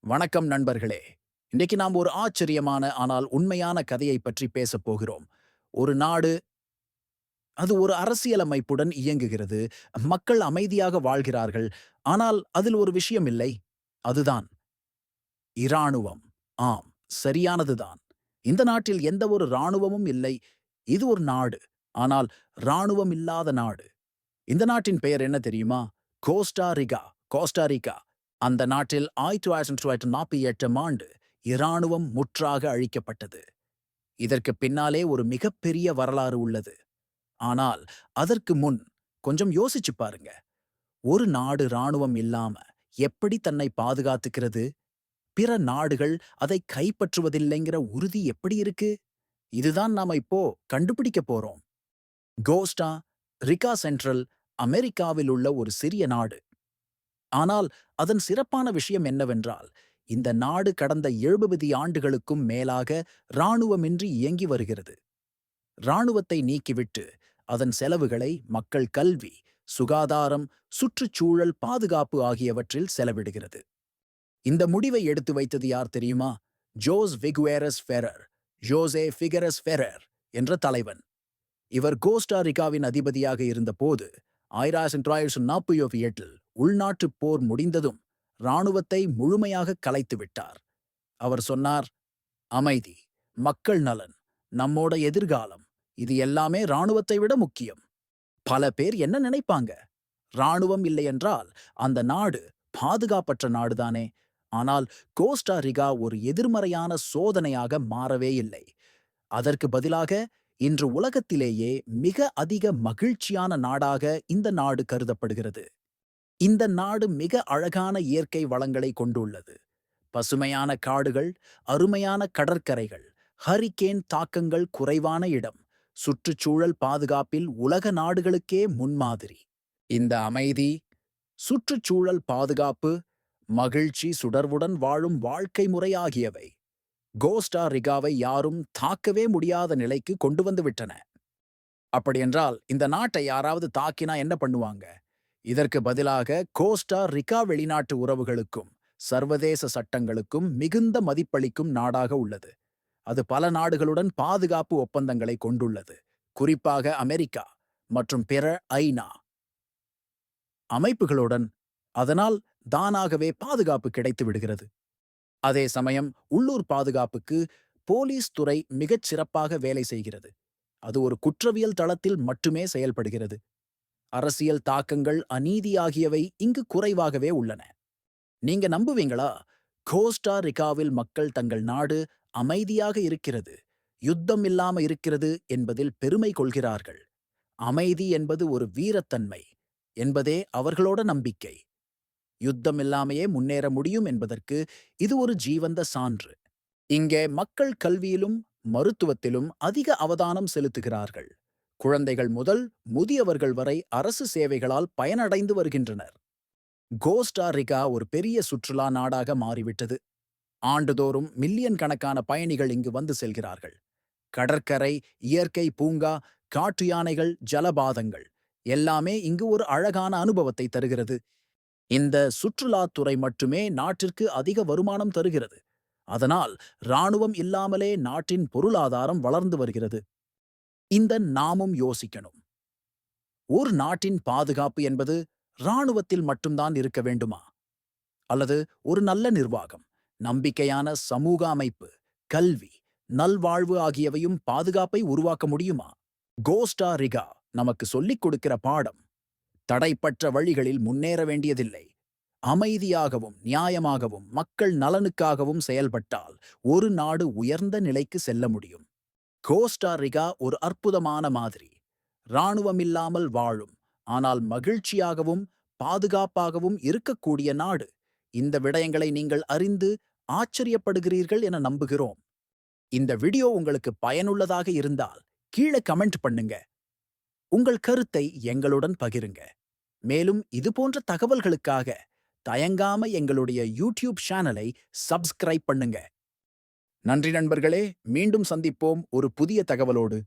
வணக்கம் நண்பர்களே. இன்னைக்கு நாம் ஒரு ஆச்சரியமான ஆனால் உண்மையான கதையை பற்றி பேசப் போகிறோம். ஒரு நாடு அது ஒரு அரசியலமைப்புடன் இயங்குகிறது. மக்கள் அமைதியாக வாழ்கிறார்கள். ஆனால் அதில் ஒரு விஷயம் இல்லை. அதுதான் இராணுவம். ஆம், சரியானதுதான். இந்த நாட்டில் எந்த ஒரு இராணுவமும் இல்லை. இது ஒரு நாடு. ஆனால் இராணுவம் இல்லாத நாடு. இந்த நாட்டின் பெயர் என்ன தெரியுமா? கோஸ்டா ரிகா. கோஸ்டா ரிகா. அந்த நாட்டில் 1948ஆம் ஆண்டு இராணுவம் முற்றாக அழிக்கப்பட்டது. இதற்கு பின்னாலே ஒரு மிகப்பெரிய வரலாறு உள்ளது. ஆனால் அதற்கு முன் கொஞ்சம் யோசிச்சு பாருங்க. ஒரு நாடு இராணுவம் இல்லாம எப்படி தன்னை பாதுகாத்துக்கிறது? பிற நாடுகள் அதை கைப்பற்றுவதில்லைங்கிற உறுதி எப்படி இருக்கு? இதுதான் நாம இப்போ கண்டுபிடிக்க போறோம். கோஸ்டா ரிகா சென்ட்ரல் அமெரிக்காவில் உள்ள ஒரு சிறிய நாடு. ஆனால் அதன் சிறப்பான விஷயம் என்னவென்றால், இந்த நாடு கடந்த 70 ஆண்டுகளுக்கும் மேலாக இராணுவமின்றி இயங்கி வருகிறது. இராணுவத்தை நீக்கிவிட்டு அதன் செலவுகளை மக்கள் கல்வி, சுகாதாரம், சுற்றுச்சூழல் பாதுகாப்பு ஆகியவற்றில் செலவிடுகிறது. இந்த முடிவை எடுத்து வைத்தது யார் தெரியுமா? ஜோஸ் விகுவேரஸ் ஃபெரர், ஜோசே ஃபிகரஸ் ஃபெரர் என்ற தலைவன். இவர் கோஸ்டாரிகாவின் அதிபதியாக இருந்தபோது 1948இல் உள்நாட்டுப் போர் முடிந்ததும் இராணுவத்தை முழுமையாக கலைத்து விட்டார். அவர் சொன்னார், அமைதி, மக்கள் நலன், நம்மோட எதிர்காலம், இது எல்லாமே இராணுவத்தை விட முக்கியம். பல பேர் என்ன நினைப்பாங்க? இராணுவம் இல்லையென்றால் அந்த நாடு பாதுகாப்பற்ற நாடுதானே. ஆனால் கோஸ்டாரிகா ஒரு எதிர்மறையான சோதனையாக மாறவே இல்லை. அதற்கு பதிலாக இன்று உலகத்திலேயே மிக அதிக மகிழ்ச்சியான நாடாக இந்த நாடு கருதப்படுகிறது. இந்த நாடு மிக அழகான இயற்கை வளங்களை கொண்டுள்ளது. பசுமையான காடுகள், அருமையான கடற்கரைகள், ஹரிகேன் தாக்கங்கள் குறைவான இடம், சுற்றுச்சூழல் பாதுகாப்பில் உலக நாடுகளுக்கே முன்மாதிரி. இந்த அமைதி, சுற்றுச்சூழல் பாதுகாப்பு, மகிழ்ச்சி, சுடர்வுடன் வாழும் வாழ்க்கை முறை ஆகியவை கோஸ்டா ரிகாவை யாரும் தாக்கவே முடியாத நிலைக்கு கொண்டு வந்து விட்டன. அப்படியென்றால் இந்த நாட்டை யாராவது தாக்கினா என்ன பண்ணுவாங்க? இதற்கு பதிலாக கோஸ்டா ரிகா வெளிநாட்டு உறவுகளுக்கும் சர்வதேச சட்டங்களுக்கும் மிகுந்த மதிப்பளிக்கும் நாடாக உள்ளது. அது பல நாடுகளுடன் பாதுகாப்பு ஒப்பந்தங்களை கொண்டுள்ளது. குறிப்பாக அமெரிக்கா மற்றும் பிற ஐநா அமைப்புகளுடன். அதனால் தானாகவே பாதுகாப்பு கிடைத்து விடுகிறது. அதே சமயம் உள்ளூர் பாதுகாப்புக்கு போலீஸ் துறை மிகச் சிறப்பாக வேலை செய்கிறது. அது ஒரு குற்றவியல் தளத்தில் மட்டுமே செயல்படுகிறது. அரசியல் தாக்கங்கள், அநீதி ஆகியவை இங்கு குறைவாகவே உள்ளன. நீங்க நம்புவீங்களா? கோஸ்டா ரிகாவில் மக்கள் தங்கள் நாடு அமைதியாக இருக்கிறது, யுத்தம் இல்லாம இருக்கிறது என்பதில் பெருமை கொள்கிறார்கள். அமைதி என்பது ஒரு வீரத்தன்மை என்பதே அவர்களோட நம்பிக்கை. யுத்தம் இல்லாமையே முன்னேற முடியும் என்பதற்கு இது ஒரு ஜீவந்த சான்று. இங்கே மக்கள் கல்வியிலும் மருத்துவத்திலும் அதிக அவதானம் செலுத்துகிறார்கள். குழந்தைகள் முதல் முதியவர்கள் வரை அரசு சேவைகளால் பயனடைந்து வருகின்றனர். கோஸ்டாரிகா ஒரு பெரிய சுற்றுலா நாடாக மாறிவிட்டது. ஆண்டுதோறும் மில்லியன் கணக்கான பயணிகள் இங்கு வந்து செல்கிறார்கள். கடற்கரை, இயற்கை பூங்கா, காட்டு யானைகள், ஜலபாதங்கள் எல்லாமே இங்கு ஒரு அழகான அனுபவத்தை தருகிறது. இந்த சுற்றுலாத்துறை மட்டுமே நாட்டிற்கு அதிக வருமானம் தருகிறது. அதனால் இராணுவம் இல்லாமலே நாட்டின் பொருளாதாரம் வளர்ந்து வருகிறது. இந்த நாமும் யோசிக்கணும். ஒரு நாட்டின் பாதுகாப்பு என்பது இராணுவத்தில் மட்டும்தான் இருக்க வேண்டுமா? அல்லது ஒரு நல்ல நிர்வாகம், நம்பிக்கையான சமூக அமைப்பு, கல்வி, நல்வாழ்வு ஆகியவையும் பாதுகாப்பை உருவாக்க முடியுமா? கோஸ்டா ரிகா நமக்கு சொல்லிக் கொடுக்கிற பாடம், தடைப்பட்ட வழிகளில் முன்னேற வேண்டியதில்லை. அமைதியாகவும் நியாயமாகவும் மக்கள் நலனுக்காகவும் செயல்பட்டால் ஒரு நாடு உயர்ந்த நிலைக்கு செல்ல முடியும். கோஸ்டா ரிகா ஒரு அற்புதமான மாதிரி. இராணுவம் இல்லாமல் வாழும், ஆனால் மகிழ்ச்சியாகவும் பாதுகாப்பாகவும் இருக்கக்கூடிய நாடு. இந்த விடயங்களை நீங்கள் அறிந்து ஆச்சரியப்படுகிறீர்கள் என நம்புகிறோம். இந்த வீடியோ உங்களுக்கு பயனுள்ளதாக இருந்தால் கீழே கமெண்ட் பண்ணுங்க. உங்கள் கருத்தை எங்களுடன் பகிருங்க. மேலும் இதுபோன்ற தகவல்களுக்காக தயங்காம எங்களுடைய யூடியூப் சேனலை சப்ஸ்கிரைப் பண்ணுங்க. நன்றி நண்பர்களே, மீண்டும் சந்திப்போம் ஒரு புதிய தகவலோடு.